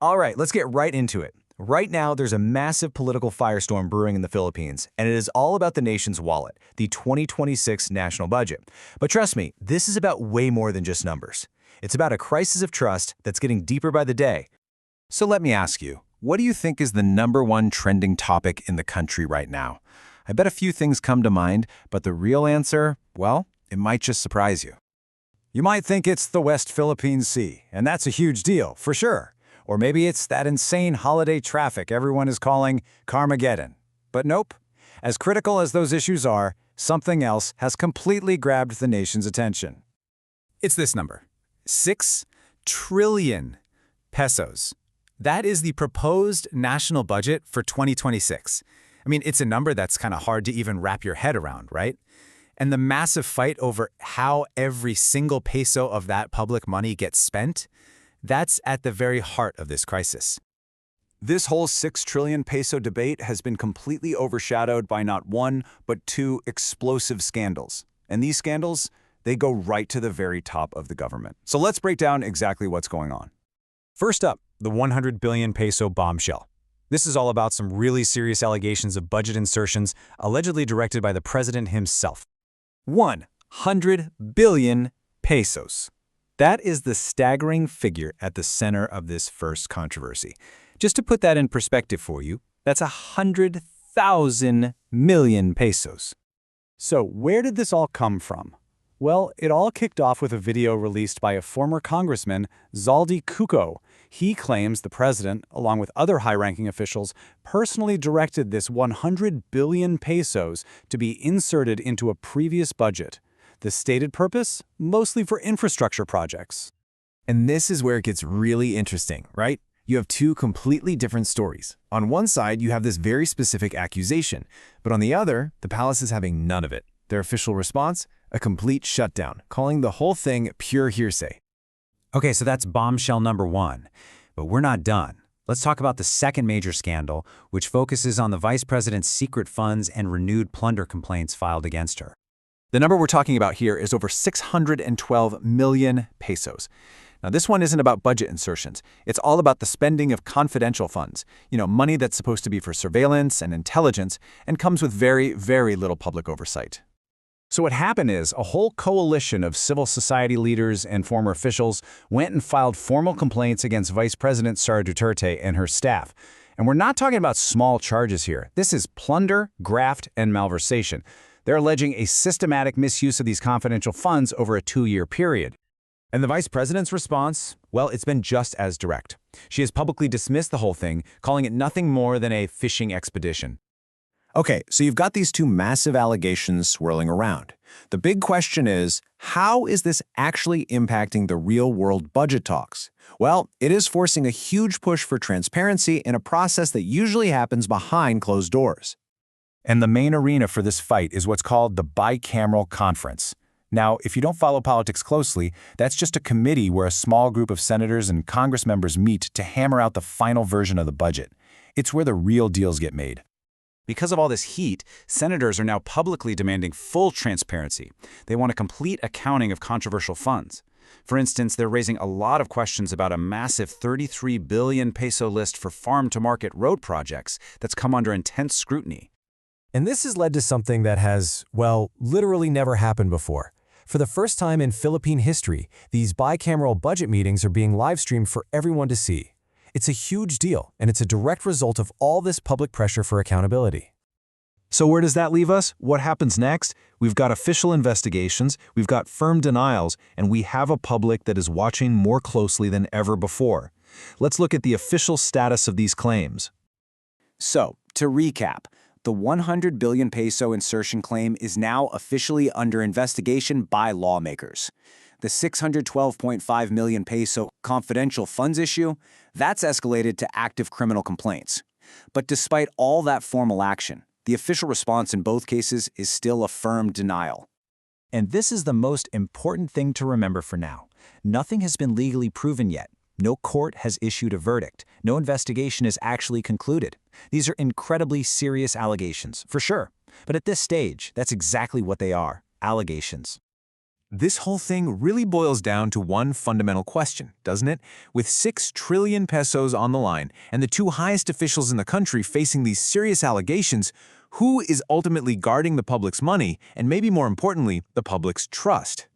All right, let's get right into it. Right now, there's a massive political firestorm brewing in the Philippines, and it is all about the nation's wallet, the 2026 national budget. But trust me, this is about way more than just numbers. It's about a crisis of trust that's getting deeper by the day. So let me ask you, what do you think is the #1 trending topic in the country right now? I bet a few things come to mind, but the real answer, well, it might just surprise you. You might think it's the West Philippine Sea, and that's a huge deal, for sure. Or maybe it's that insane holiday traffic everyone is calling Carmageddon. But nope. As critical as those issues are, something else has completely grabbed the nation's attention. It's this number, 6 trillion pesos. That is the proposed national budget for 2026. I mean, it's a number that's kind of hard to even wrap your head around, right? And the massive fight over how every single peso of that public money gets spent, that's at the very heart of this crisis. This whole 6 trillion peso debate has been completely overshadowed by not one, but two explosive scandals. And these scandals, they go right to the very top of the government. So let's break down exactly what's going on. First up, the 100 billion peso bombshell. This is all about some really serious allegations of budget insertions allegedly directed by the president himself. 100 billion pesos. That is the staggering figure at the center of this first controversy. Just to put that in perspective for you, that's 100,000 million pesos. So where did this all come from? Well, it all kicked off with a video released by a former congressman, Zaldi Cuco. He claims the president, along with other high-ranking officials, personally directed this 100 billion pesos to be inserted into a previous budget. The stated purpose? Mostly for infrastructure projects. And this is where it gets really interesting, right? You have two completely different stories. On one side, you have this very specific accusation, but on the other, the palace is having none of it. Their official response? A complete shutdown, calling the whole thing pure hearsay. Okay, so that's bombshell #1. But we're not done. Let's talk about the second major scandal, which focuses on the vice president's secret funds and renewed plunder complaints filed against her. The number we're talking about here is over 612 million pesos. Now, this one isn't about budget insertions. It's all about the spending of confidential funds, money that's supposed to be for surveillance and intelligence and comes with very, very little public oversight. So what happened is a whole coalition of civil society leaders and former officials went and filed formal complaints against Vice President Sara Duterte and her staff. And we're not talking about small charges here. This is plunder, graft, and malversation. They're alleging a systematic misuse of these confidential funds over a 2-year period. And the vice president's response? Well, it's been just as direct. She has publicly dismissed the whole thing, calling it nothing more than a fishing expedition. Okay, so you've got these two massive allegations swirling around. The big question is, how is this actually impacting the real-world budget talks? Well, it is forcing a huge push for transparency in a process that usually happens behind closed doors. And the main arena for this fight is what's called the bicameral conference. Now, if you don't follow politics closely, that's just a committee where a small group of senators and Congress members meet to hammer out the final version of the budget. It's where the real deals get made. Because of all this heat, senators are now publicly demanding full transparency. They want a complete accounting of controversial funds. For instance, they're raising a lot of questions about a massive 33 billion peso list for farm-to-market road projects that's come under intense scrutiny. And this has led to something that has, well, literally never happened before. For the first time in Philippine history, these bicameral budget meetings are being live-streamed for everyone to see. It's a huge deal, and it's a direct result of all this public pressure for accountability. So where does that leave us? What happens next? We've got official investigations, we've got firm denials, and we have a public that is watching more closely than ever before. Let's look at the official status of these claims. So, to recap, the 100 billion peso insertion claim is now officially under investigation by lawmakers. The 612.5 million peso confidential funds issue, that's escalated to active criminal complaints. But despite all that formal action, the official response in both cases is still a firm denial. And this is the most important thing to remember for now. Nothing has been legally proven yet. No court has issued a verdict. No investigation is actually concluded. These are incredibly serious allegations, for sure. But at this stage, that's exactly what they are, allegations. This whole thing really boils down to one fundamental question, doesn't it? With 6 trillion pesos on the line and the 2 highest officials in the country facing these serious allegations, who is ultimately guarding the public's money and maybe more importantly, the public's trust?